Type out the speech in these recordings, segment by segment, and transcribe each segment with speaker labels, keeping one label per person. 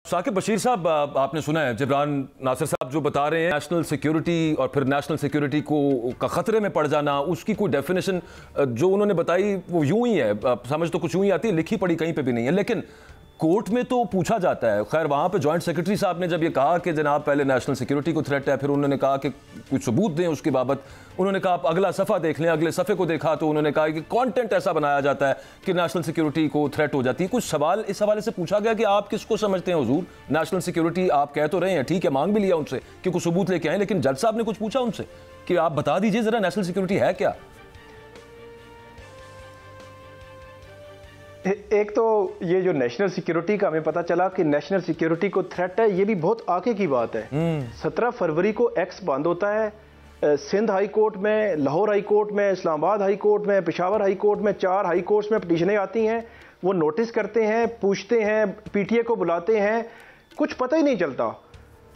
Speaker 1: साकिब बशीर साहब, आपने सुना है जिब्रान नासिर साहब जो बता रहे हैं नेशनल सिक्योरिटी और फिर नेशनल सिक्योरिटी को का खतरे में पड़ जाना, उसकी कोई डेफिनेशन जो उन्होंने बताई वो यूं ही है, समझ तो कुछ यूं ही आती है, लिखी पढ़ी कहीं पे भी नहीं है। लेकिन कोर्ट में तो पूछा जाता है। खैर वहाँ पे जॉइंट सेक्रेटरी साहब ने जब ये कहा कि जनाब पहले नेशनल सिक्योरिटी को थ्रेट है, फिर उन्होंने कहा कि कुछ सबूत दें उसकी बाबत। उन्होंने कहा आप अगला सफ़ा देख लें, अगले सफ़े को देखा तो उन्होंने कहा कि कंटेंट ऐसा बनाया जाता है कि नेशनल सिक्योरिटी को थ्रेट हो जाती है। कुछ सवाल इस हवाले से पूछा गया कि आप किसको समझते हैं हुजूर, नेशनल सिक्योरिटी आप कह तो रहे हैं, ठीक है, मांग भी लिया उनसे कि कुछ सबूत लेके आए, लेकिन जज साहब ने कुछ पूछा उनसे कि आप बता दीजिए ज़रा नेशनल सिक्योरिटी है क्या?
Speaker 2: एक तो ये जो नेशनल सिक्योरिटी का हमें पता चला कि नेशनल सिक्योरिटी को थ्रेट है, ये भी बहुत आगे की बात है। 17 फरवरी को एक्स बंद होता है। सिंध हाई कोर्ट में, लाहौर हाई कोर्ट में, इस्लामाबाद हाई कोर्ट में, पेशावर हाई कोर्ट में, 4 हाई कोर्ट्स में पिटीशनें आती हैं। वो नोटिस करते हैं, पूछते हैं, पीटीए को बुलाते हैं, कुछ पता ही नहीं चलता।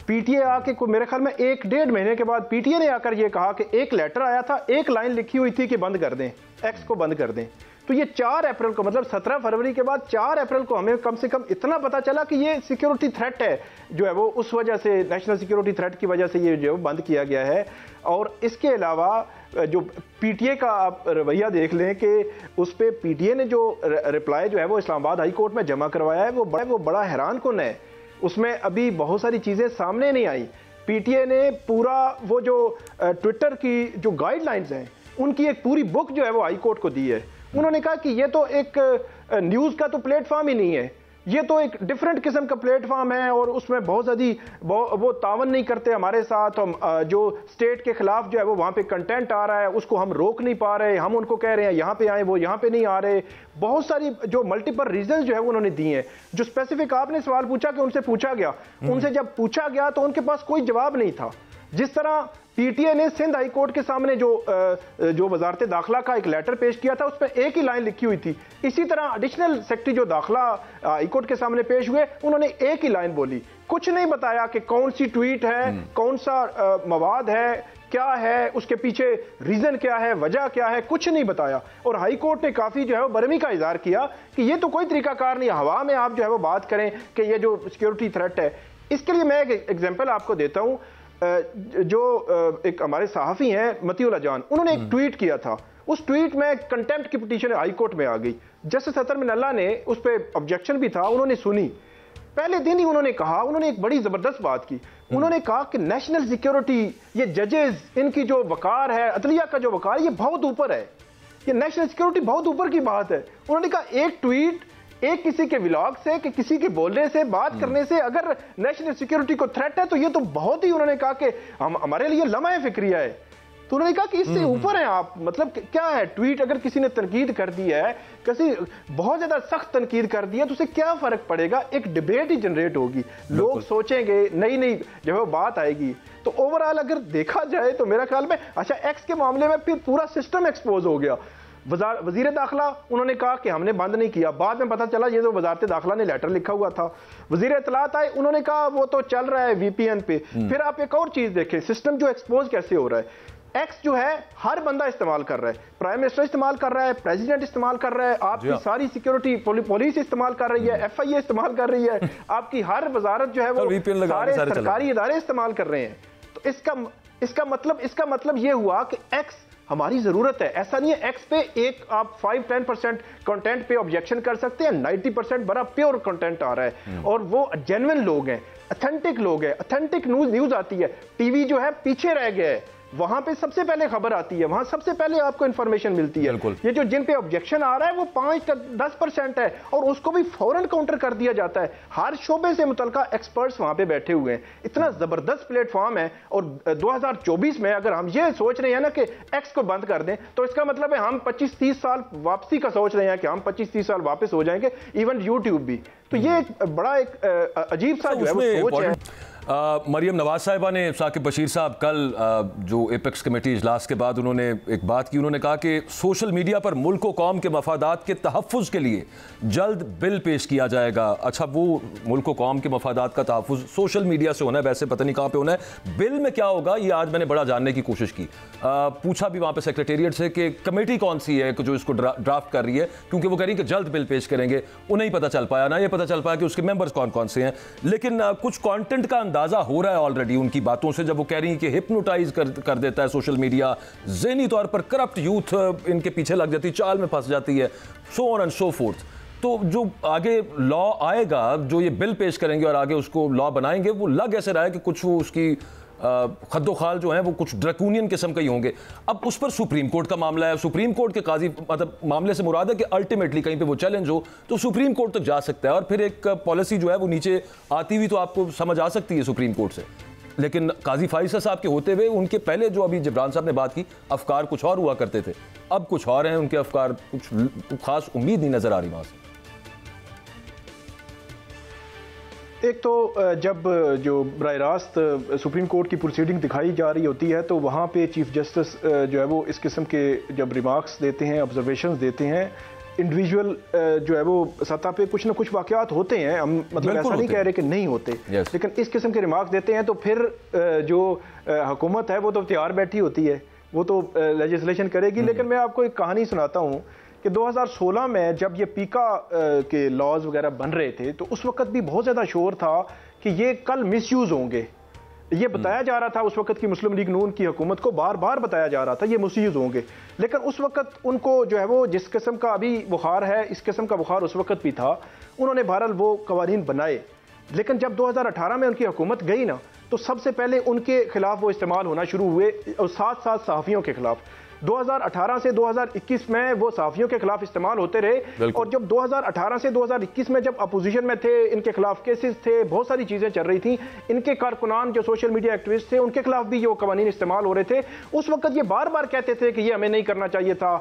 Speaker 2: पीटीए आके मेरे ख्याल में 1-1.5 महीने के बाद पीटीए ने आकर ये कहा कि एक लेटर आया था, एक लाइन लिखी हुई थी कि बंद कर दें, एक्स को बंद कर दें। तो ये 4 अप्रैल को, मतलब 17 फरवरी के बाद 4 अप्रैल को हमें कम से कम इतना पता चला कि ये सिक्योरिटी थ्रेट है जो है वो उस वजह से, नेशनल सिक्योरिटी थ्रेट की वजह से ये जो बंद किया गया है। और इसके अलावा जो पीटीए का आप रवैया देख लें कि उस पर पीटीए ने जो रिप्लाई जो है वो इस्लामाबाद हाई कोर्ट में जमा करवाया है, वो बड़ा हैरान कुन है। उसमें अभी बहुत सारी चीज़ें सामने नहीं आई। पीटीए ने पूरा वो जो ट्विटर की जो गाइडलाइंस हैं उनकी एक पूरी बुक जो है वो हाई कोर्ट को दी है। उन्होंने कहा कि ये तो एक न्यूज़ का तो प्लेटफॉर्म ही नहीं है, ये तो एक डिफरेंट किस्म का प्लेटफॉर्म है और उसमें बहुत ज़्यादा वो तावन नहीं करते हमारे साथ। हम जो स्टेट के खिलाफ जो है वो वहाँ पे कंटेंट आ रहा है उसको हम रोक नहीं पा रहे, हम उनको कह रहे हैं यहाँ पे आए, वो यहाँ पे नहीं आ रहे। बहुत सारी जो मल्टीपल रीजन जो है वो उन्होंने दिए हैं। जो स्पेसिफिक आपने सवाल पूछा कि उनसे पूछा गया, उनसे जब पूछा गया तो उनके पास कोई जवाब नहीं था। जिस तरह पीटीए ने सिंध हाई कोर्ट के सामने जो वजारत दाखिला का एक लेटर पेश किया था उसमें एक ही लाइन लिखी हुई थी, इसी तरह एडिशनल सेक्रेटरी जो दाखिला हाई कोर्ट के सामने पेश हुए उन्होंने एक ही लाइन बोली, कुछ नहीं बताया कि कौन सी ट्वीट है, कौन सा मवाद है, क्या है, उसके पीछे रीजन क्या है, वजह क्या है, कुछ नहीं बताया। और हाई कोर्ट ने काफी जो है वो बरहमी का इजहार किया कि ये तो कोई तरीकाकार नहीं, हवा में आप जो है वो बात करें कि ये जो सिक्योरिटी थ्रेट है। इसके लिए मैं एक एग्जाम्पल आपको देता हूं। जो एक हमारे सहाफी हैं मतीउल्लाह जान, उन्होंने एक ट्वीट किया था, उस ट्वीट में कंटेम्प्ट की पिटीशन हाई कोर्ट में आ गई। जस्टिस अतर मिनल्ला ने उस पर ऑब्जेक्शन भी था, उन्होंने सुनी। पहले दिन ही उन्होंने कहा, उन्होंने एक बड़ी जबरदस्त बात की। उन्होंने कहा कि नेशनल सिक्योरिटी, ये जजेस, इनकी जो वकार है, अदलिया का जो वकार है, ये बहुत ऊपर है, ये नेशनल सिक्योरिटी बहुत ऊपर की बात है। उन्होंने कहा एक ट्वीट, एक किसी के व्लॉग से, कि किसी के बोलने से, बात करने से अगर नेशनल सिक्योरिटी को थ्रेट है तो ये तो बहुत ही, उन्होंने कहा कि हमारे लिए लम्हा फिक्रिया है। तो उन्होंने कहा कि इससे ऊपर है आप, मतलब क्या है ट्वीट, अगर किसी ने तनकीद कर दी है, किसी बहुत ज्यादा सख्त तनकीद कर दी है, तो उससे क्या फर्क पड़ेगा? एक डिबेट ही जनरेट होगी, लोग सोचेंगे, नई नई जो है बात आएगी। तो ओवरऑल अगर देखा जाए तो मेरा ख्याल में, अच्छा एक्स के मामले में फिर पूरा सिस्टम एक्सपोज हो गया। वजीर दाखिला उन्होंने कहा कि हमने बंद नहीं किया, बाद में पता चला ये तो वजारत दाखिला ने लेटर लिखा हुआ था। वजीर इत्तलात आए, उन्होंने कहा वो तो चल रहा है वीपीएन पे। फिर आप एक और चीज देखें, सिस्टम जो एक्सपोज कैसे हो रहा है। एक्स जो है हर बंदा इस्तेमाल कर रहा है, प्राइम मिनिस्टर इस्तेमाल कर रहा है, प्रेसिडेंट इस्तेमाल कर रहा है, आपकी सारी सिक्योरिटी पुलिस इस्तेमाल कर रही है, एफआईए इस्तेमाल कर रही है, आपकी हर वजारत जो है वो सारे सरकारी इदारे इस्तेमाल कर रहे हैं। तो इसका मतलब ये हुआ कि एक्स हमारी जरूरत है। ऐसा नहीं है एक्स पे एक आप 5-10% कंटेंट पे ऑब्जेक्शन कर सकते हैं, 90% बड़ा प्योर कंटेंट आ रहा है और वो जेन्युइन लोग हैं, ऑथेंटिक लोग हैं, ऑथेंटिक न्यूज आती है। टीवी जो है पीछे रह गया है, वहां पे सबसे पहले खबर आती है, वहां सबसे पहले आपको इंफॉर्मेशन मिलती है। ये जो जिन पे ऑब्जेक्शन आ रहा है वो 5-10% है और उसको भी फौरन काउंटर कर दिया जाता है। हर शोबे से मुतल्लिका एक्सपर्ट्स वहां पे बैठे हुए हैं। इतना जबरदस्त प्लेटफॉर्म है। और 2024 में अगर हम ये सोच रहे हैं ना कि एक्स को बंद कर दें, तो इसका मतलब है हम 25-30 साल वापसी का सोच रहे हैं कि हम 25-30 साल वापस हो जाएंगे, इवन यूट्यूब भी। तो ये बड़ा एक अजीब सा जो है वो सोच है।
Speaker 1: मरियम नवाज साहिबा ने, साकिब बशीर साहब, कल जो एपेक्स कमेटी इजलास के बाद उन्होंने एक बात की, उन्होंने कहा कि सोशल मीडिया पर मुल्क व कौम के मफादात के तहफ़्फ़ुज़ के लिए जल्द बिल पेश किया जाएगा। अच्छा, वो मुल्क व कौम के मफादात का तहफ़्फ़ुज़ सोशल मीडिया से होना है, वैसे पता नहीं कहाँ पे होना है, बिल में क्या होगा ये आज मैंने बड़ा जानने की कोशिश की। पूछा भी वहाँ पे सेक्रेटेरिएट से कि कमेटी कौन सी है जो इसको ड्राफ्ट कर रही है, क्योंकि वो कह रही है कि जल्द बिल पेश करेंगे। उन्हें ही पता चल पाया ना, ये पता पता चल पाया कि उसके मेंबर्स कौन कौन से हैं, लेकिन कुछ कंटेंट का अंदाजा हो रहा है ऑलरेडी उनकी बातों से, जब वो कह रही हैं कि हिप्नोटाइज कर देता है सोशल मीडिया, ज़हनी तौर पर करप्ट यूथ इनके पीछे लग जाती है, चाल में फंस जाती है, so on and so fourth. तो जो आगे लॉ आएगा, जो ये बिल पेश करेंगे और आगे उसको लॉ बनाएंगे, वो लग ऐसे रहा है कि कुछ वो उसकी खद्दोखाल जो है वो कुछ ड्रैकोनियन किस्म के ही होंगे। अब उस पर सुप्रीम कोर्ट का मामला है, सुप्रीम कोर्ट के काजी, मतलब मामले से मुराद है कि अल्टीमेटली कहीं पे वो चैलेंज हो तो सुप्रीम कोर्ट तक जा सकता है और फिर एक पॉलिसी जो है वो नीचे आती हुई तो आपको समझ आ सकती है सुप्रीम कोर्ट से। लेकिन काजी फाइसा साहब के होते हुए उनके पहले जो अभी जिब्रान साहब ने बात की, अफकार कुछ और हुआ करते थे, अब कुछ और हैं उनके अफकार, कुछ खास उम्मीद नहीं नजर आ रही वहां से।
Speaker 2: एक तो जब जो बराह रास्त सुप्रीम कोर्ट की प्रोसीडिंग दिखाई जा रही होती है तो वहाँ पे चीफ जस्टिस जो है वो इस किस्म के जब रिमार्क्स देते हैं, ऑब्जर्वेशंस देते हैं, इंडिविजुअल जो है वो सतह पे कुछ ना कुछ वाक़यात होते हैं, हम मतलब ऐसा नहीं कह रहे कि नहीं होते, लेकिन इस किस्म के रिमार्क्स देते हैं तो फिर जो हुकूमत है वो तो तैयार बैठी होती है, वो तो लेजिस्लेशन करेगी। लेकिन मैं आपको एक कहानी सुनाता हूँ कि 2016 में जब ये पीका के लॉज वगैरह बन रहे थे तो उस वक्त भी बहुत ज़्यादा शोर था कि ये कल मिसयूज़ होंगे। ये बताया जा रहा था उस वक्त की मुस्लिम लीग नून की हुकूमत को, बार बार बताया जा रहा था ये मिसयूज़ होंगे। लेकिन उस वक्त उनको जो है वो जिस किस्म का अभी बुखार है, इस किस्म का बुखार उस वक्त भी था, उन्होंने बहरहाल वो कवानीन बनाए। लेकिन जब 2018 में उनकी हुकूमत गई ना तो सबसे पहले उनके खिलाफ वो इस्तेमाल होना शुरू हुए और साथ साथ सहाफ़ियों के खिलाफ। 2018 से 2021 में वो सहाफ़ियों के खिलाफ इस्तेमाल होते रहे और जब 2018 से 2021 में जब अपोजिशन में थे, इनके खिलाफ केसेस थे, बहुत सारी चीज़ें चल रही थी, इनके कारकुनान जो सोशल मीडिया एक्टिविस्ट थे उनके खिलाफ भी ये कवानीन इस्तेमाल हो रहे थे। उस वक्त ये बार बार कहते थे कि ये हमें नहीं करना चाहिए था,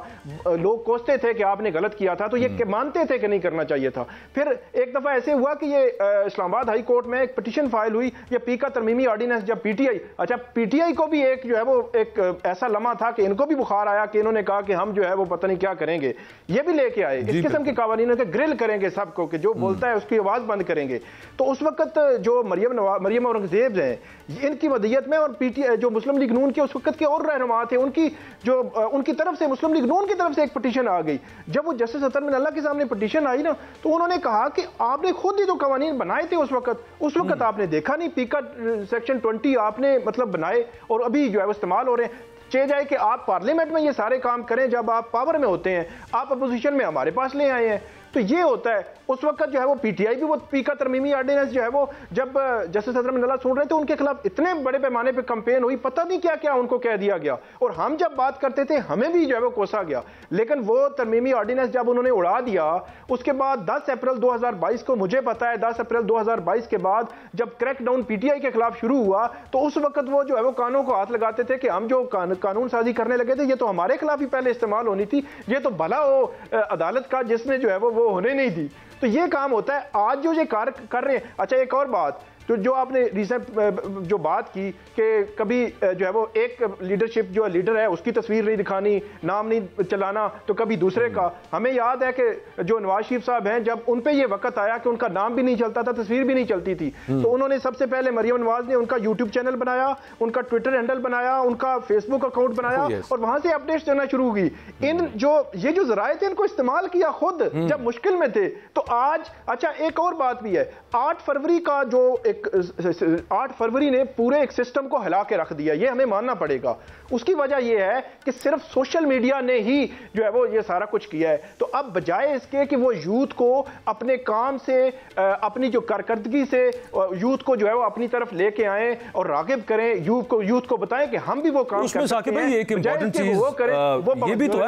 Speaker 2: लोग कोसते थे कि आपने गलत किया था, तो ये मानते थे कि नहीं करना चाहिए था। फिर एक दफ़ा ऐसे हुआ कि ये इस्लामाबाद हाई कोर्ट में एक पिटीशन फाइल हुई, ये पीका तरमीमी ऑर्डिनेंस, जब पीटीआई को भी एक जो है वो एक ऐसा लम्हा था कि इनको भी बुखार आया कि इन्होंने कहा कि हम जो है वो पता नहीं क्या करेंगे, ये भी लेके आए इस किस्म के कानूनों के ग्रिल करेंगे सबको कि जो बोलता है उसकी आवाज बंद करेंगे। तो उस वक्त जो मरियम औरंगजेब हैं इनकी मदीयत में और पीटीआई जो मुस्लिम लीग नून के उस वक्त के और रहनुमा थे, उनकी तरफ से मुस्लिम लीग नून की तरफ से एक पिटीशन आ गई। जब वो जस्टिस अतर मिन अल्लाह के सामने पिटीशन आई ना तो उन्होंने कहा कि आपने खुद ही जो कानून बनाए थे उस वक्त आपने देखा नहीं, पीका सेक्शन 20 आपने मतलब बनाए और अभी जो है वो इस्तेमाल हो रहे हैं। चाहे जाए कि आप पार्लियामेंट में ये सारे काम करें जब आप पावर में होते हैं, आप अपोजिशन में हमारे पास ले आए हैं, तो ये होता है। उस वक्त जो है वो पीटीआई भी वो पीका तरमीमी ऑर्डिनेंस जो है वो जब जस्टिस अतर मिन अल्लाह सुन रहे थे उनके खिलाफ इतने बड़े पैमाने पे कैंपेन हुई, पता नहीं क्या क्या उनको कह दिया गया और हम जब बात करते थे हमें भी जो है वो कोसा गया। लेकिन वो तरमीमी ऑर्डिनेंस जब उन्होंने उड़ा दिया उसके बाद 10 अप्रैल 2022 को, मुझे पता है 10 अप्रैल 2022 के बाद जब क्रैकडाउन पीटीआई के खिलाफ शुरू हुआ तो उस वक्त वो जो है वो कानों को हाथ लगाते थे कि हम जो कानून साजी करने लगे थे ये तो हमारे खिलाफ ही पहले इस्तेमाल होनी थी, ये तो भला हो अदालत का जिसने जो है वो होने नहीं दी। तो ये काम होता है आज जो ये कार्य कर रहे हैं। अच्छा एक और बात, तो जो आपने रिसेंट जो बात की कि कभी जो है वो एक लीडरशिप जो लीडर है उसकी तस्वीर नहीं दिखानी, नाम नहीं चलाना, तो कभी दूसरे का। हमें याद है कि जो नवाज शरीफ साहब हैं जब उन पे ये वक्त आया कि उनका नाम भी नहीं चलता था, तस्वीर भी नहीं चलती थी, तो उन्होंने सबसे पहले मरियम नवाज ने उनका यूट्यूब चैनल बनाया, उनका ट्विटर हैंडल बनाया, उनका फेसबुक अकाउंट बनाया और वहां से अपडेट्स देना शुरू हुई। इन ये जो जराए थे इनको इस्तेमाल किया खुद जब मुश्किल में थे। तो आज अच्छा एक और बात भी है, 8 फरवरी का जो 8 फरवरी ने पूरे एक सिस्टम को हिला के रख दिया, ये हमें मानना पड़ेगा। उसकी वजह यह है कि सिर्फ सोशल मीडिया ने ही जो है वो ये सारा कुछ किया है। तो अब बजाय इसके कि वो यूथ को अपने काम से, अपनी जो कारकर्दगी से यूथ को जो है वो अपनी तरफ लेके आए और रागिब करें, यूथ को बताएं कि हम भी वो काम कर सकते हैं,
Speaker 1: एक इंपॉर्टेंट चीज
Speaker 2: वो करें, वो
Speaker 1: ये भी तो है।